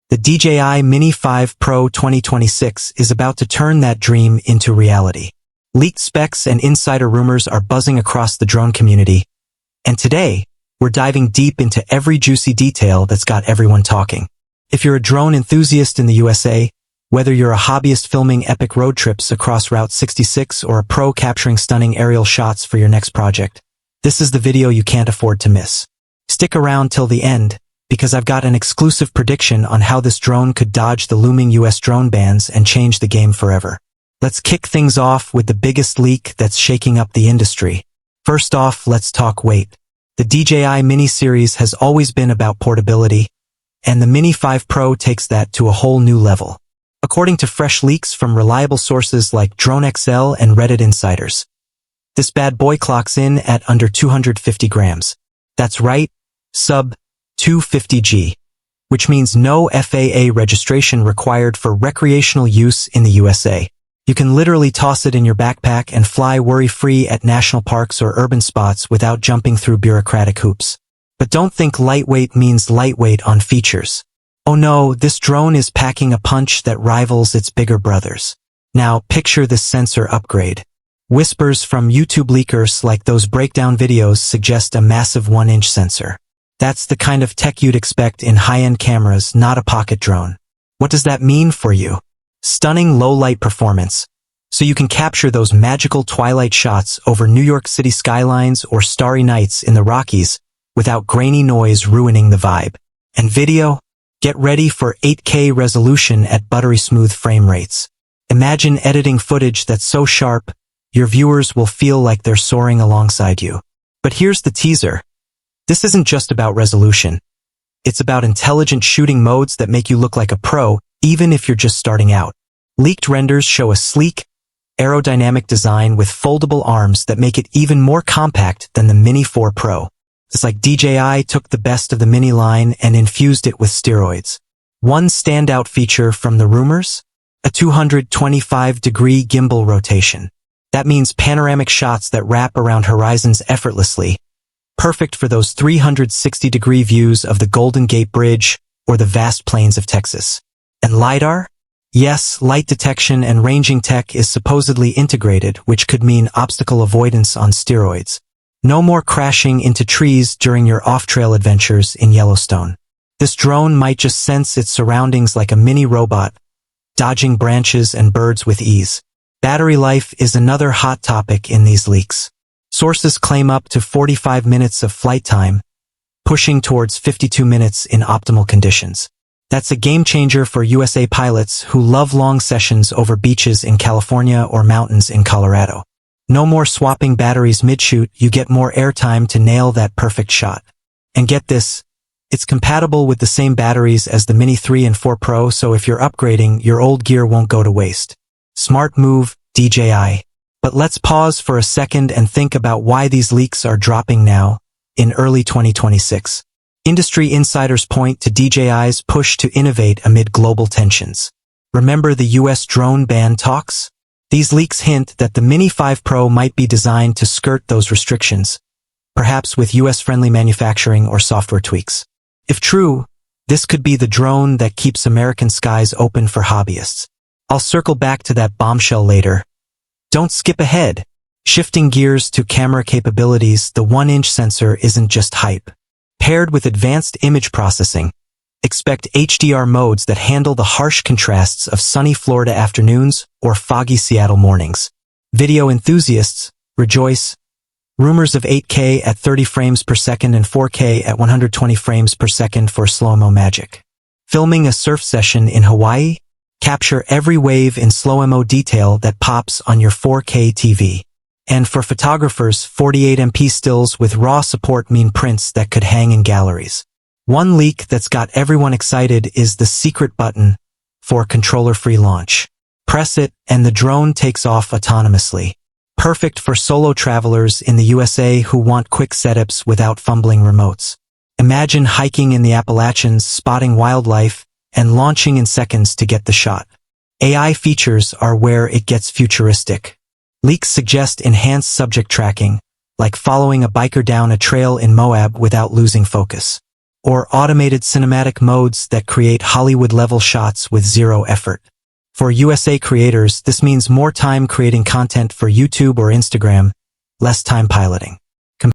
The DJI Mini 5 Pro 2026 is about to turn that dream into reality. Leaked specs and insider rumors are buzzing across the drone community, and today, we're diving deep into every juicy detail that's got everyone talking. If you're a drone enthusiast in the USA, whether you're a hobbyist filming epic road trips across Route 66 or a pro capturing stunning aerial shots for your next project, this is the video you can't afford to miss. Stick around till the end, because I've got an exclusive prediction on how this drone could dodge the looming US drone bans and change the game forever. Let's kick things off with the biggest leak that's shaking up the industry. First off, let's talk weight. The DJI Mini series has always been about portability, and the Mini 5 Pro takes that to a whole new level. According to fresh leaks from reliable sources like DroneXL and Reddit insiders, this bad boy clocks in at under 250 grams. That's right, sub 250G, which means no FAA registration required for recreational use in the USA. You can literally toss it in your backpack and fly worry-free at national parks or urban spots without jumping through bureaucratic hoops. But don't think lightweight means lightweight on features. Oh no, this drone is packing a punch that rivals its bigger brothers. Now, picture this sensor upgrade. Whispers from YouTube leakers like those breakdown videos suggest a massive 1-inch sensor. That's the kind of tech you'd expect in high-end cameras, not a pocket drone. What does that mean for you? Stunning low-light performance, so you can capture those magical twilight shots over New York City skylines or starry nights in the Rockies without grainy noise ruining the vibe. And video? Get ready for 8K resolution at buttery smooth frame rates. Imagine editing footage that's so sharp, your viewers will feel like they're soaring alongside you. But here's the teaser. This isn't just about resolution. It's about intelligent shooting modes that make you look like a pro, even if you're just starting out. Leaked renders show a sleek, aerodynamic design with foldable arms that make it even more compact than the Mini 4 Pro. It's like DJI took the best of the Mini line and infused it with steroids. One standout feature from the rumors? A 225-degree gimbal rotation. That means panoramic shots that wrap around horizons effortlessly, perfect for those 360-degree views of the Golden Gate Bridge or the vast plains of Texas. And Lidar? Yes, light detection and ranging tech is supposedly integrated, which could mean obstacle avoidance on steroids. No more crashing into trees during your off-trail adventures in Yellowstone. This drone might just sense its surroundings like a mini robot, dodging branches and birds with ease. Battery life is another hot topic in these leaks. Sources claim up to 45 minutes of flight time, pushing towards 52 minutes in optimal conditions. That's a game changer for USA pilots who love long sessions over beaches in California or mountains in Colorado. No more swapping batteries mid-shoot, you get more airtime to nail that perfect shot. And get this, it's compatible with the same batteries as the Mini 3 and 4 Pro, so if you're upgrading, your old gear won't go to waste. Smart move, DJI. But let's pause for a second and think about why these leaks are dropping now, in early 2026. Industry insiders point to DJI's push to innovate amid global tensions. Remember the US drone ban talks? These leaks hint that the Mini 5 Pro might be designed to skirt those restrictions, perhaps with US-friendly manufacturing or software tweaks. If true, this could be the drone that keeps American skies open for hobbyists. I'll circle back to that bombshell later. Don't skip ahead. Shifting gears to camera capabilities, the 1-inch sensor isn't just hype. Paired with advanced image processing, expect HDR modes that handle the harsh contrasts of sunny Florida afternoons or foggy Seattle mornings. Video enthusiasts, rejoice. Rumors of 8K at 30 frames per second and 4K at 120 frames per second for slow-mo magic. Filming a surf session in Hawaii? Capture every wave in slow-mo detail that pops on your 4K TV. And for photographers, 48MP stills with RAW support mean prints that could hang in galleries. One leak that's got everyone excited is the secret button for controller-free launch. Press it, and the drone takes off autonomously. Perfect for solo travelers in the USA who want quick setups without fumbling remotes. Imagine hiking in the Appalachians, spotting wildlife, and launching in seconds to get the shot. AI features are where it gets futuristic. Leaks suggest enhanced subject tracking, like following a biker down a trail in Moab without losing focus. or automated cinematic modes that create Hollywood-level shots with zero effort. For USA creators, this means more time creating content for YouTube or Instagram, less time piloting.